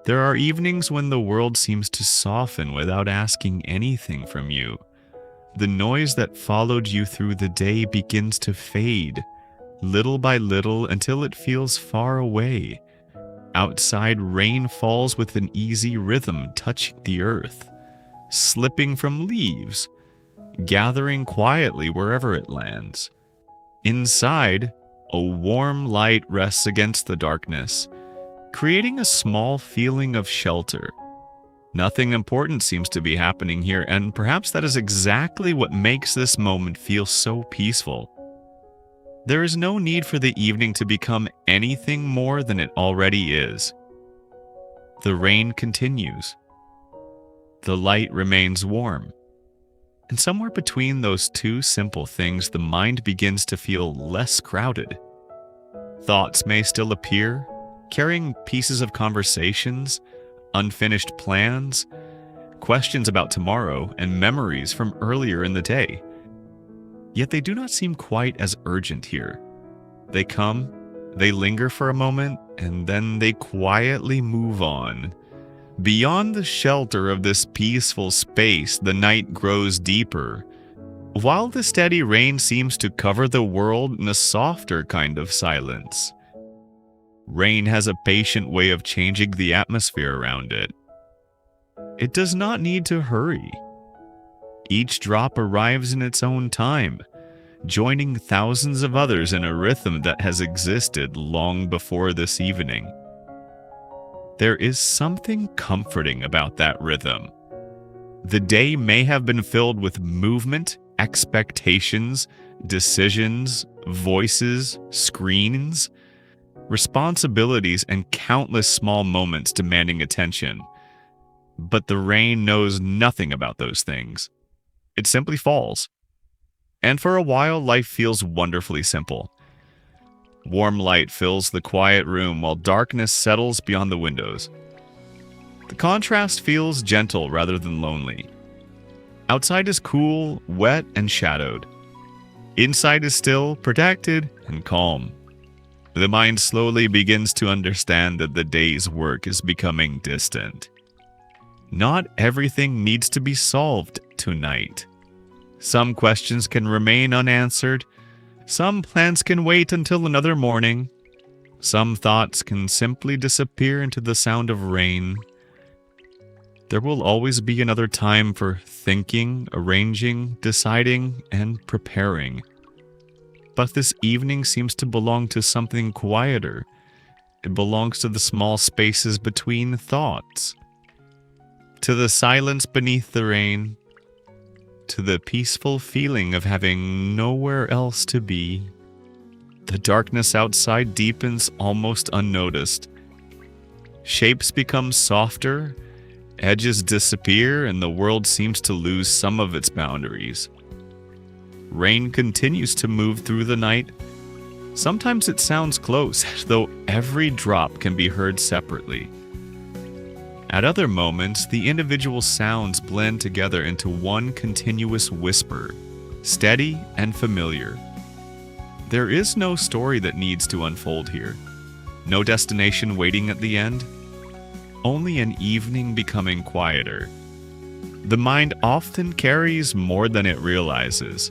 There are evenings when the world seems to soften without asking anything from you. The noise that followed you through the day begins to fade, little by little, until it feels far away. Outside, rain falls with an easy rhythm, touching the earth, slipping from leaves, gathering quietly wherever it lands. Inside, a warm light rests against the darkness, creating a small feeling of shelter. Nothing important seems to be happening here, and perhaps that is exactly what makes this moment feel so peaceful. There is no need for the evening to become anything more than it already is. The rain continues. The light remains warm. And somewhere between those two simple things, the mind begins to feel less crowded. Thoughts may still appear, carrying pieces of conversations, unfinished plans, questions about tomorrow, and memories from earlier in the day. Yet they do not seem quite as urgent here. They come, they linger for a moment, and then they quietly move on. Beyond the shelter of this peaceful space, the night grows deeper. While the steady rain seems to cover the world in a softer kind of silence. Rain has a patient way of changing the atmosphere around it. It does not need to hurry. Each drop arrives in its own time, joining thousands of others in a rhythm that has existed long before this evening. There is something comforting about that rhythm. The day may have been filled with movement, expectations, decisions, voices, screens, responsibilities, and countless small moments demanding attention. But the rain knows nothing about those things. It simply falls. And for a while, life feels wonderfully simple. Warm light fills the quiet room while darkness settles beyond the windows. The contrast feels gentle rather than lonely. Outside is cool, wet, and shadowed. Inside is still, protected, and calm. The mind slowly begins to understand that the day's work is becoming distant. Not everything needs to be solved tonight. Some questions can remain unanswered. Some plans can wait until another morning. Some thoughts can simply disappear into the sound of rain. There will always be another time for thinking, arranging, deciding, and preparing. But this evening seems to belong to something quieter. It belongs to the small spaces between thoughts, to the silence beneath the rain, to the peaceful feeling of having nowhere else to be. The darkness outside deepens almost unnoticed. Shapes become softer, edges disappear, and the world seems to lose some of its boundaries. Rain continues to move through the night. Sometimes it sounds close, as though every drop can be heard separately. At other moments, the individual sounds blend together into one continuous whisper, steady and familiar. There is no story that needs to unfold here. No destination waiting at the end. Only an evening becoming quieter. The mind often carries more than it realizes.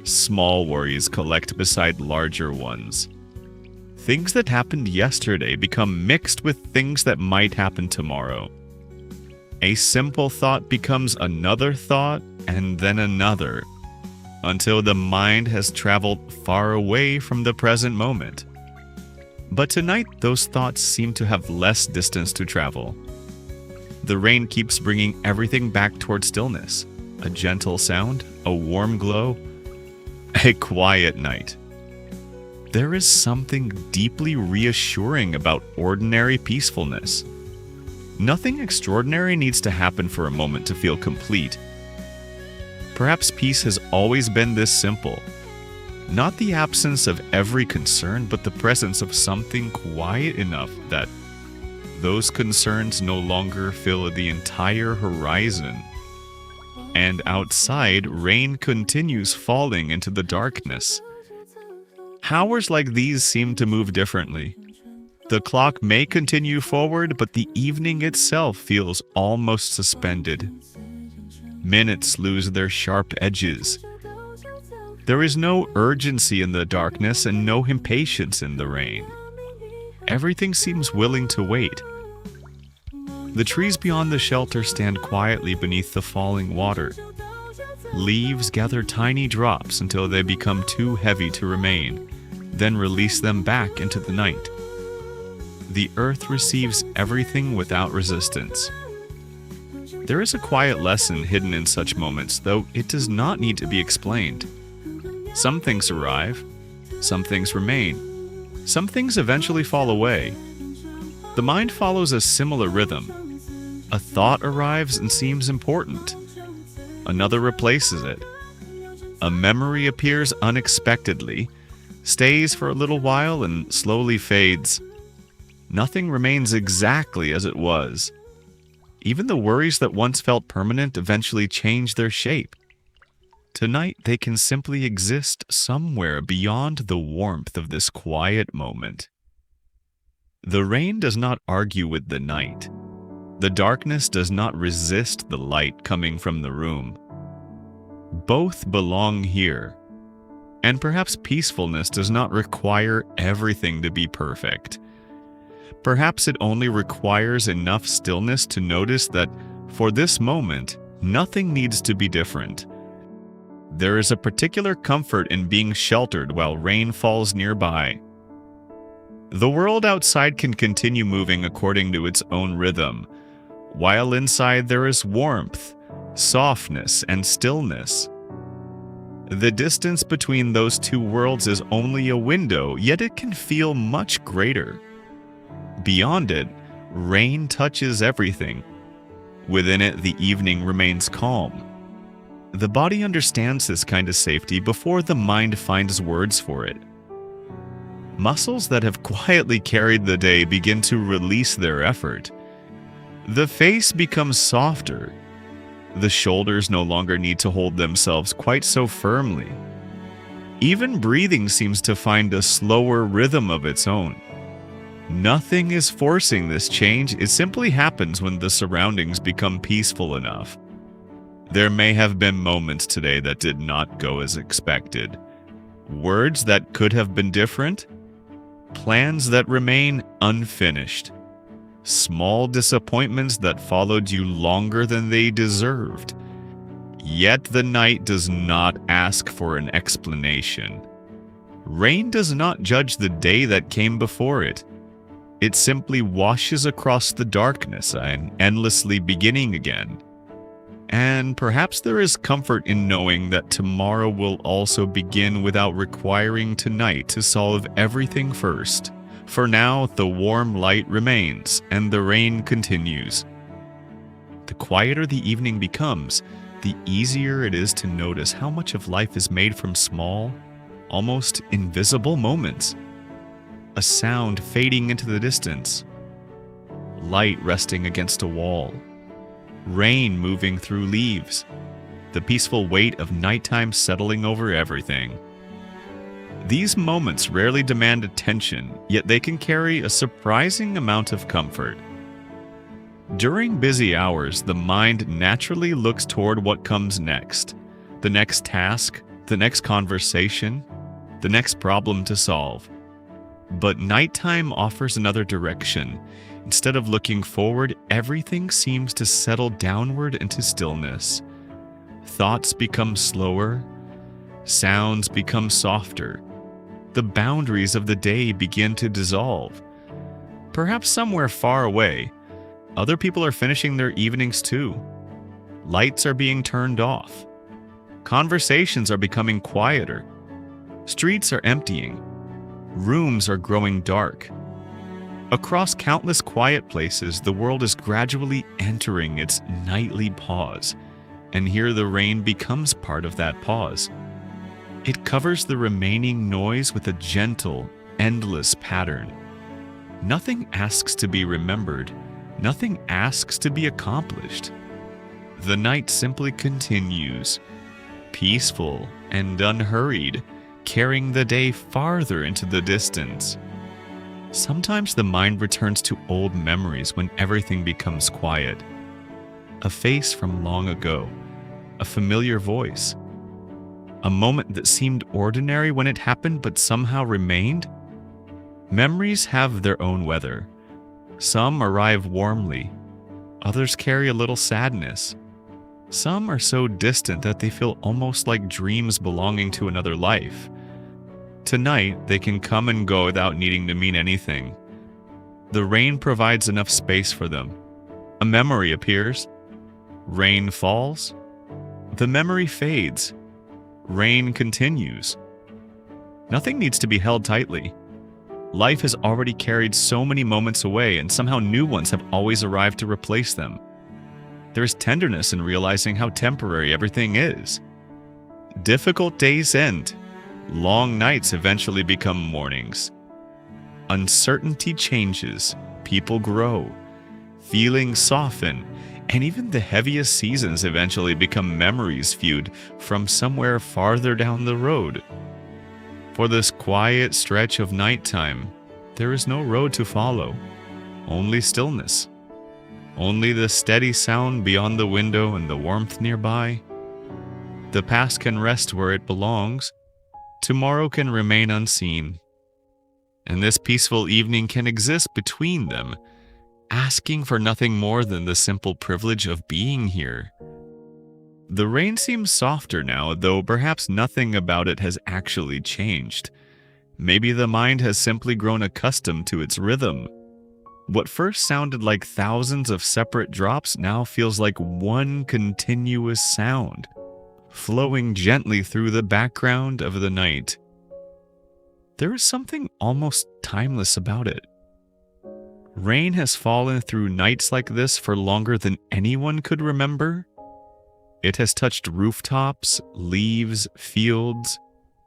Small worries collect beside larger ones. Things that happened yesterday become mixed with things that might happen tomorrow. A simple thought becomes another thought and then another, until the mind has traveled far away from the present moment. But tonight, those thoughts seem to have less distance to travel. The rain keeps bringing everything back toward stillness. A gentle sound, a warm glow, a quiet night. There is something deeply reassuring about ordinary peacefulness. Nothing extraordinary needs to happen for a moment to feel complete. Perhaps peace has always been this simple. Not the absence of every concern, but the presence of something quiet enough that those concerns no longer fill the entire horizon. And outside, rain continues falling into the darkness. Hours like these seem to move differently. The clock may continue forward, but the evening itself feels almost suspended. Minutes lose their sharp edges. There is no urgency in the darkness and no impatience in the rain. Everything seems willing to wait. The trees beyond the shelter stand quietly beneath the falling water. Leaves gather tiny drops until they become too heavy to remain, then release them back into the night. The earth receives everything without resistance. There is a quiet lesson hidden in such moments, though it does not need to be explained. Some things arrive, some things remain, some things eventually fall away. The mind follows a similar rhythm. A thought arrives and seems important. Another replaces it. A memory appears unexpectedly, stays for a little while, and slowly fades. Nothing remains exactly as it was. Even the worries that once felt permanent eventually change their shape. Tonight, they can simply exist somewhere beyond the warmth of this quiet moment. The rain does not argue with the night. The darkness does not resist the light coming from the room. Both belong here. And perhaps peacefulness does not require everything to be perfect. Perhaps it only requires enough stillness to notice that, for this moment, nothing needs to be different. There is a particular comfort in being sheltered while rain falls nearby. The world outside can continue moving according to its own rhythm, while inside there is warmth, softness, and stillness. The distance between those two worlds is only a window, yet it can feel much greater. Beyond it, rain touches everything. Within it, the evening remains calm. The body understands this kind of safety before the mind finds words for it. Muscles that have quietly carried the day begin to release their effort. The face becomes softer. The shoulders no longer need to hold themselves quite so firmly. Even breathing seems to find a slower rhythm of its own. Nothing is forcing this change, it simply happens when the surroundings become peaceful enough. There may have been moments today that did not go as expected. Words that could have been different. Plans that remain unfinished. Small disappointments that followed you longer than they deserved. Yet the night does not ask for an explanation. Rain does not judge the day that came before it. It simply washes across the darkness and endlessly beginning again. And perhaps there is comfort in knowing that tomorrow will also begin without requiring tonight to solve everything first. For now, the warm light remains, and the rain continues. The quieter the evening becomes, the easier it is to notice how much of life is made from small, almost invisible moments. A sound fading into the distance. Light resting against a wall. Rain moving through leaves. The peaceful weight of nighttime settling over everything. These moments rarely demand attention, yet they can carry a surprising amount of comfort. During busy hours, the mind naturally looks toward what comes next. The next task, the next conversation, the next problem to solve. But nighttime offers another direction. Instead of looking forward, everything seems to settle downward into stillness. Thoughts become slower. Sounds become softer. The boundaries of the day begin to dissolve. Perhaps somewhere far away, other people are finishing their evenings too. Lights are being turned off. Conversations are becoming quieter. Streets are emptying. Rooms are growing dark. Across countless quiet places, the world is gradually entering its nightly pause, and here the rain becomes part of that pause. It covers the remaining noise with a gentle, endless pattern. Nothing asks to be remembered. Nothing asks to be accomplished. The night simply continues, peaceful and unhurried, carrying the day farther into the distance. Sometimes the mind returns to old memories when everything becomes quiet. A face from long ago, a familiar voice, a moment that seemed ordinary when it happened but somehow remained. Memories have their own weather. Some arrive warmly, others carry a little sadness. Some are so distant that they feel almost like dreams belonging to another life. Tonight, they can come and go without needing to mean anything. The rain provides enough space for them. A memory appears. Rain falls. The memory fades. Rain continues. Nothing needs to be held tightly. Life has already carried so many moments away, and somehow new ones have always arrived to replace them. There is tenderness in realizing how temporary everything is. Difficult days end. Long nights eventually become mornings. Uncertainty changes. People grow. Feelings soften. And even the heaviest seasons eventually become memories viewed from somewhere farther down the road. For this quiet stretch of nighttime, there is no road to follow. Only stillness. Only the steady sound beyond the window and the warmth nearby. The past can rest where it belongs. Tomorrow can remain unseen. And this peaceful evening can exist between them, asking for nothing more than the simple privilege of being here. The rain seems softer now, though perhaps nothing about it has actually changed. Maybe the mind has simply grown accustomed to its rhythm. What first sounded like thousands of separate drops now feels like one continuous sound, flowing gently through the background of the night. There is something almost timeless about it. Rain has fallen through nights like this for longer than anyone could remember. It has touched rooftops, leaves, fields,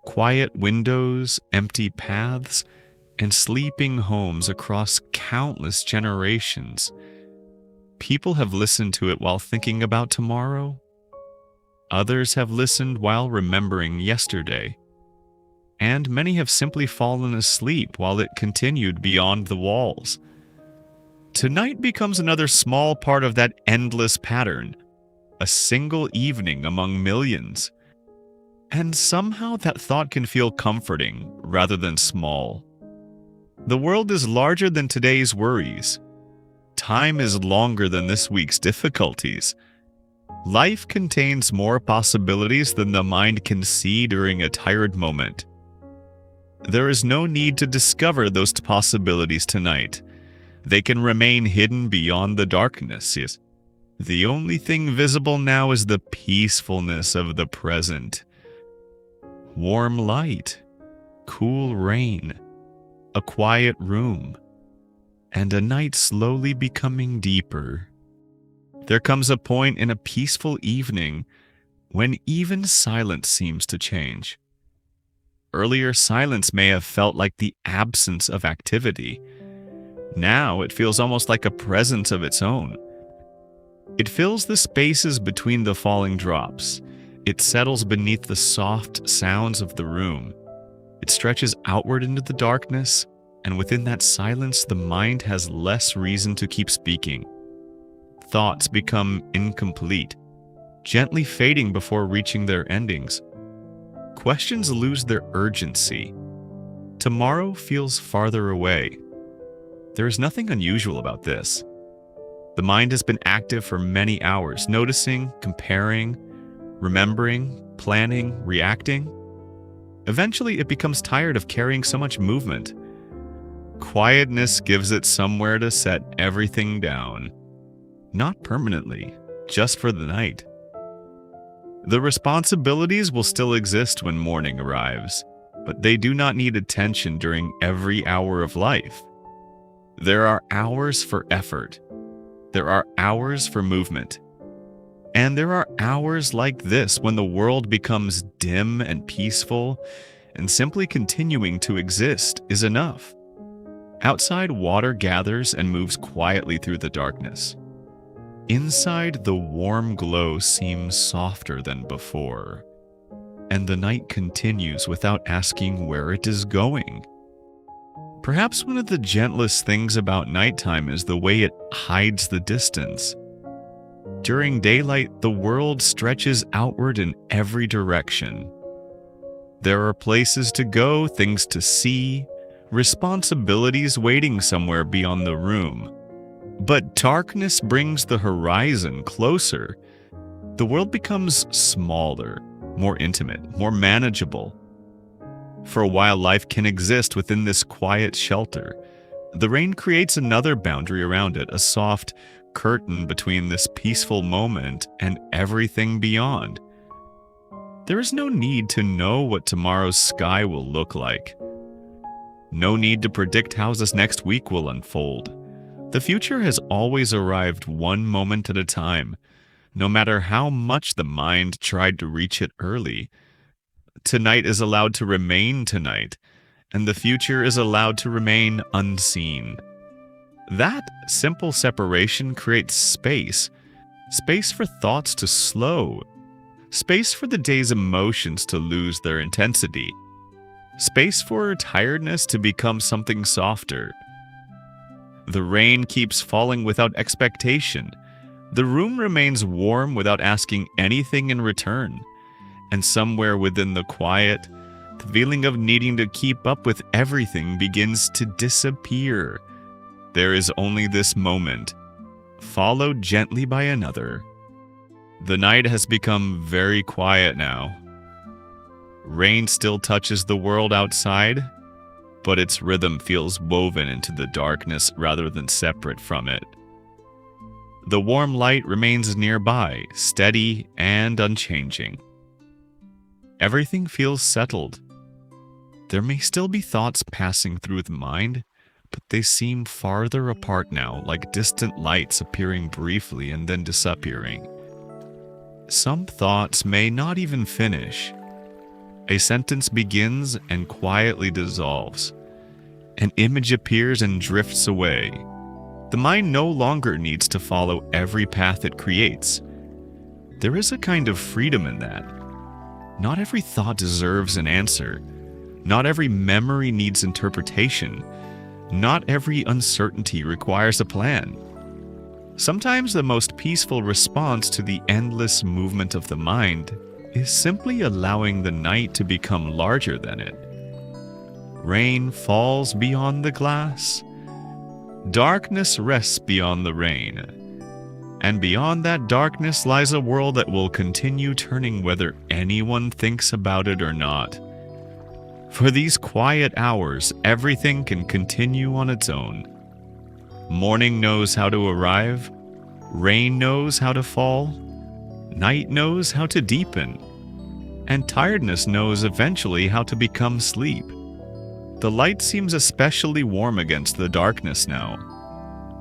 quiet windows, empty paths, and sleeping homes across countless generations. People have listened to it while thinking about tomorrow. Others have listened while remembering yesterday. And many have simply fallen asleep while it continued beyond the walls. Tonight becomes another small part of that endless pattern, a single evening among millions. And somehow that thought can feel comforting rather than small. The world is larger than today's worries. Time is longer than this week's difficulties. Life contains more possibilities than the mind can see during a tired moment. There is no need to discover those possibilities tonight. They can remain hidden beyond the darkness. Yes. The only thing visible now is the peacefulness of the present. Warm light, cool rain, a quiet room, and a night slowly becoming deeper. There comes a point in a peaceful evening when even silence seems to change. Earlier, silence may have felt like the absence of activity. Now it feels almost like a presence of its own. It fills the spaces between the falling drops. It settles beneath the soft sounds of the room. It stretches outward into the darkness, and within that silence, the mind has less reason to keep speaking. Thoughts become incomplete, gently fading before reaching their endings. Questions lose their urgency. Tomorrow feels farther away. There is nothing unusual about this. The mind has been active for many hours, noticing, comparing, remembering, planning, reacting. Eventually, it becomes tired of carrying so much movement. Quietness gives it somewhere to set everything down. Not permanently, just for the night. The responsibilities will still exist when morning arrives, but they do not need attention during every hour of life. There are hours for effort. There are hours for movement. And there are hours like this when the world becomes dim and peaceful, and simply continuing to exist is enough. Outside, water gathers and moves quietly through the darkness. Inside, the warm glow seems softer than before, and the night continues without asking where it is going. Perhaps one of the gentlest things about nighttime is the way it hides the distance. During daylight, the world stretches outward in every direction. There are places to go, things to see, responsibilities waiting somewhere beyond the room. But darkness brings the horizon closer. The world becomes smaller, more intimate, more manageable. For a while, life can exist within this quiet shelter. The rain creates another boundary around it, a soft curtain between this peaceful moment and everything beyond. There is no need to know what tomorrow's sky will look like. No need to predict how this next week will unfold. The future has always arrived one moment at a time, no matter how much the mind tried to reach it early. Tonight is allowed to remain tonight, and the future is allowed to remain unseen. That simple separation creates space for thoughts to slow, space for the day's emotions to lose their intensity, space for tiredness to become something softer. The rain keeps falling without expectation. The room remains warm without asking anything in return. And somewhere within the quiet, the feeling of needing to keep up with everything begins to disappear. There is only this moment, followed gently by another. The night has become very quiet now. Rain still touches the world outside, but its rhythm feels woven into the darkness rather than separate from it. The warm light remains nearby, steady and unchanging. Everything feels settled. There may still be thoughts passing through the mind, but they seem farther apart now, like distant lights appearing briefly and then disappearing. Some thoughts may not even finish. A sentence begins and quietly dissolves. An image appears and drifts away. The mind no longer needs to follow every path it creates. There is a kind of freedom in that. Not every thought deserves an answer. Not every memory needs interpretation. Not every uncertainty requires a plan. Sometimes the most peaceful response to the endless movement of the mind is simply allowing the night to become larger than it. Rain falls beyond the glass. Darkness rests beyond the rain. And beyond that darkness lies a world that will continue turning whether anyone thinks about it or not. For these quiet hours, everything can continue on its own. Morning knows how to arrive. Rain knows how to fall. Night knows how to deepen. And tiredness knows eventually how to become sleep. The light seems especially warm against the darkness now.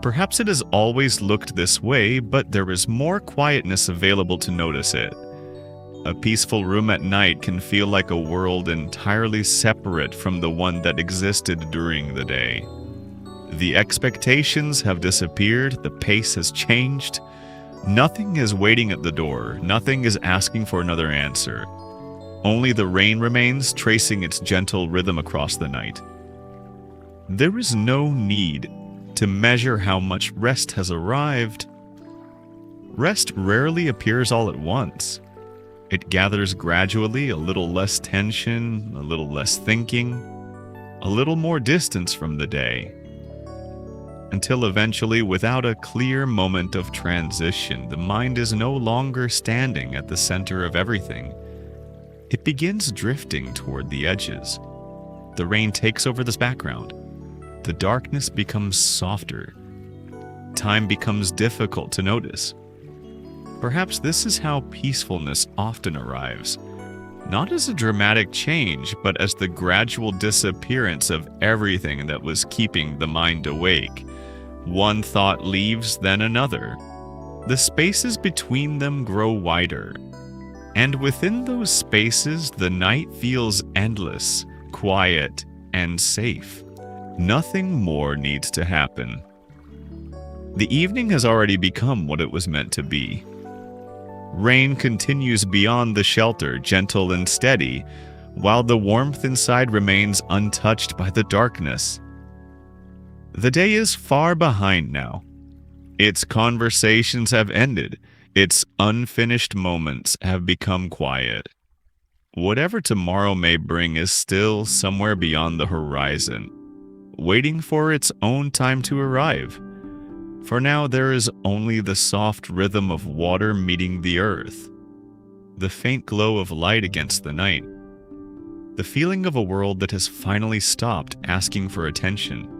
Perhaps it has always looked this way, but there is more quietness available to notice it. A peaceful room at night can feel like a world entirely separate from the one that existed during the day. The expectations have disappeared, the pace has changed. Nothing is waiting at the door, nothing is asking for another answer. Only the rain remains, tracing its gentle rhythm across the night. There is no need to measure how much rest has arrived. Rest rarely appears all at once. It gathers gradually, a little less tension, a little less thinking, a little more distance from the day. Until eventually, without a clear moment of transition, the mind is no longer standing at the center of everything. It begins drifting toward the edges. The rain takes over this background. The darkness becomes softer. Time becomes difficult to notice. Perhaps this is how peacefulness often arrives, not as a dramatic change, but as the gradual disappearance of everything that was keeping the mind awake. One thought leaves, then another. The spaces between them grow wider. And within those spaces, the night feels endless, quiet, and safe. Nothing more needs to happen. The evening has already become what it was meant to be. Rain continues beyond the shelter, gentle and steady, while the warmth inside remains untouched by the darkness. The day is far behind now. Its conversations have ended. Its unfinished moments have become quiet. Whatever tomorrow may bring is still somewhere beyond the horizon, waiting for its own time to arrive. For now, there is only the soft rhythm of water meeting the earth, the faint glow of light against the night, the feeling of a world that has finally stopped asking for attention.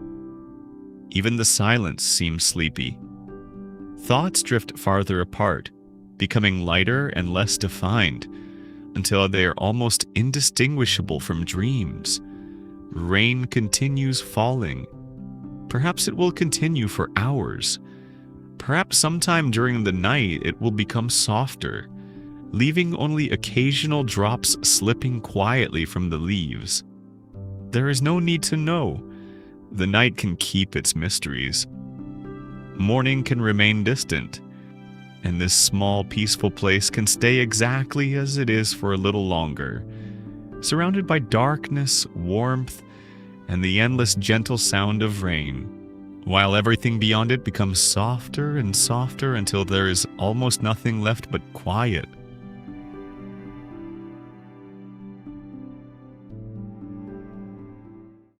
Even the silence seems sleepy. Thoughts drift farther apart, becoming lighter and less defined, until they are almost indistinguishable from dreams. Rain continues falling. Perhaps it will continue for hours. Perhaps sometime during the night it will become softer, leaving only occasional drops slipping quietly from the leaves. There is no need to know. The night can keep its mysteries. Morning can remain distant, and this small, peaceful place can stay exactly as it is for a little longer, surrounded by darkness, warmth, and the endless gentle sound of rain, while everything beyond it becomes softer and softer until there is almost nothing left but quiet.